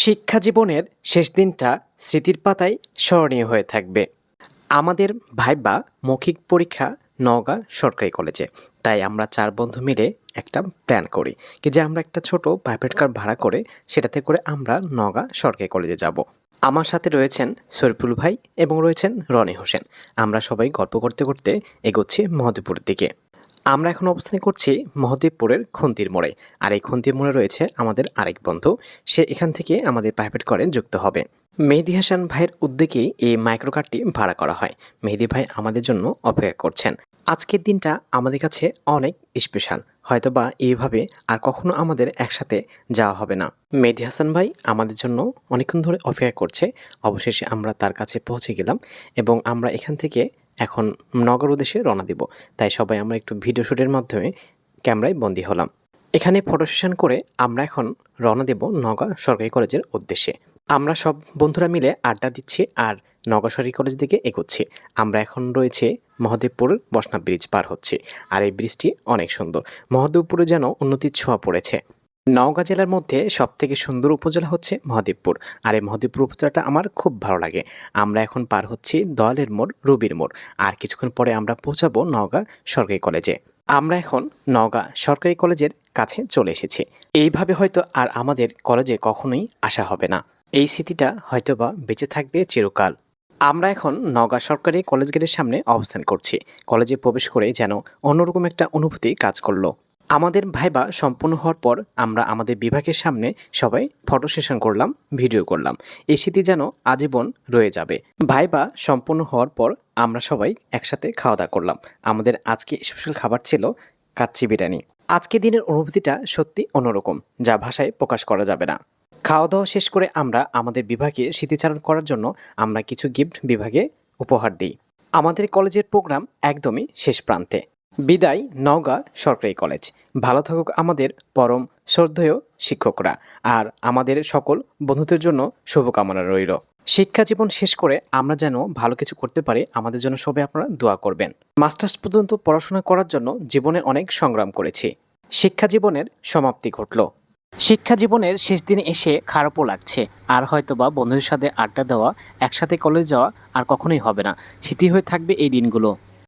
শিক্ষা জীবনের শেষ দিনটা স্মৃতির পাতায় স্মরণীয় হয়ে থাকবে। আমাদের ভাইবা মৌখিক পরীক্ষা নওগাঁ সরকারি কলেজে। তাই আমরা ৪ বন্ধু মিলে একটা প্ল্যান করি যে আমরা একটা ছোট প্রাইভেট কার ভাড়া করে সেটাতে করে আমরা নওগাঁ সরকারি কলেজে যাব। আমার সাথে রয়েছেন শরীফুল ভাই এবং রয়েছেন রনি হোসেন। আমরা সবাই গল্প করতে করতে এগোচ্ছি মহদেবপুরের দিকে। আমরা এখন অবস্থান করছি মহদেবপুরের খন্তির মোড়ে। আর এই খন্তির মোড়ে রয়েছে আমাদের আরেক বন্ধু। সে এখান থেকে আমাদের প্রাইভেট কারে যুক্ত হবে। মেহেদী হাসান ভাইয়ের উদ্যোগেই এই মাইক্রো কারটি ভাড়া করা হয়। মেহেদী ভাই আমাদের জন্য অপেক্ষা করছেন। আজকের দিনটা আমাদের কাছে অনেক স্পেশাল। হয়তোবা এইভাবে আর কখনো আমাদের একসাথে যাওয়া হবে না। মেহেদী হাসান ভাই আমাদের জন্য অনেকক্ষণ ধরে অপেক্ষা করছে। অবশেষে আমরা তার কাছে পৌঁছে গেলাম এবং আমরা এখান থেকে এখন নগর উদ্দেশ্যে রওনা দিব। তাই সবাই আমরা একটু ভিডিও শুটের মাধ্যমে ক্যামেরায় বন্দী হলাম। এখানে ফটো সেশন করে আমরা এখন রওনা দেব নওগাঁ সরকারি কলেজের উদ্দেশ্যে। আমরা সব বন্ধুরা মিলে আড্ডা দিচ্ছি আর নওগাঁ সরকারি কলেজ দিকে এগোচ্ছি। আমরা এখন রয়েছে মহদেবপুর বসনা ব্রিজ পার হচ্ছি। আর এই ব্রিজটি অনেক সুন্দর। মহদেবপুরে যেন উন্নতির ছোঁয়া পড়েছে। নওগাঁ জেলার মধ্যে সবথেকে সুন্দর উপজেলা হচ্ছে মহদেবপুর। আর এই মহদেবপুর উপজেলাটা আমার খুব ভালো লাগে। আমরা এখন পার হচ্ছি দয়ালের মোড়, রুবির মোড়। আর কিছুক্ষণ পরে আমরা পৌঁছাবো নওগাঁ সরকারি কলেজে। আমরা এখন নওগাঁ সরকারি কলেজের কাছে চলে এসেছি। এইভাবে হয়তো আর আমাদের কলেজে কখনোই আসা হবে না। এই স্মৃতিটা হয়তোবা বেঁচে থাকবে চিরকাল। আমরা এখন নওগাঁ সরকারি কলেজ গেটের সামনে অবস্থান করছি। কলেজে প্রবেশ করে যেন অন্যরকম একটা অনুভূতি কাজ করলো। আমাদের ভাইবা সম্পূর্ণ হওয়ার পর আমরা আমাদের বিভাগের সামনে সবাই ফটো সেশন করলাম, ভিডিও করলাম। এই স্মৃতি যেন আজীবন রয়ে যাবে। ভাইবা সম্পূর্ণ হওয়ার পর আমরা সবাই একসাথে খাওয়া দাওয়া করলাম। আমাদের আজকে স্পেশাল খাবার ছিল কাচ্চি বিরিয়ানি। আজকে দিনের অনুভূতিটা সত্যি অন্যরকম, যা ভাষায় প্রকাশ করা যাবে না। খাওয়া দাওয়া শেষ করে আমরা আমাদের বিভাগে স্মৃতিচারণ করার জন্য আমরা কিছু গিফট বিভাগে উপহার দিই। আমাদের কলেজের প্রোগ্রাম একদমই শেষ প্রান্তে। বিদায় নওগাঁ সরকারি কলেজ। ভালো থাকুক আমাদের পরম শ্রদ্ধেয় শিক্ষকরা। আর আমাদের সকল বন্ধুদের জন্য শুভকামনা রইল। শিক্ষা জীবন শেষ করে আমরা যেন ভালো কিছু করতে পারি, আমাদের জন্য সবাই আপনারা দোয়া করবেন। মাস্টার্স পর্যন্ত পড়াশোনা করার জন্য জীবনে অনেক সংগ্রাম করেছি। শিক্ষা জীবনের সমাপ্তি ঘটল। শিক্ষা জীবনের শেষ দিনে এসে খারাপও লাগছে। আর হয়তোবা বন্ধুদের সাথে আড্ডা দেওয়া, একসাথে কলেজ যাওয়া আর কখনোই হবে না। স্মৃতি হয়ে থাকবে এই দিনগুলো।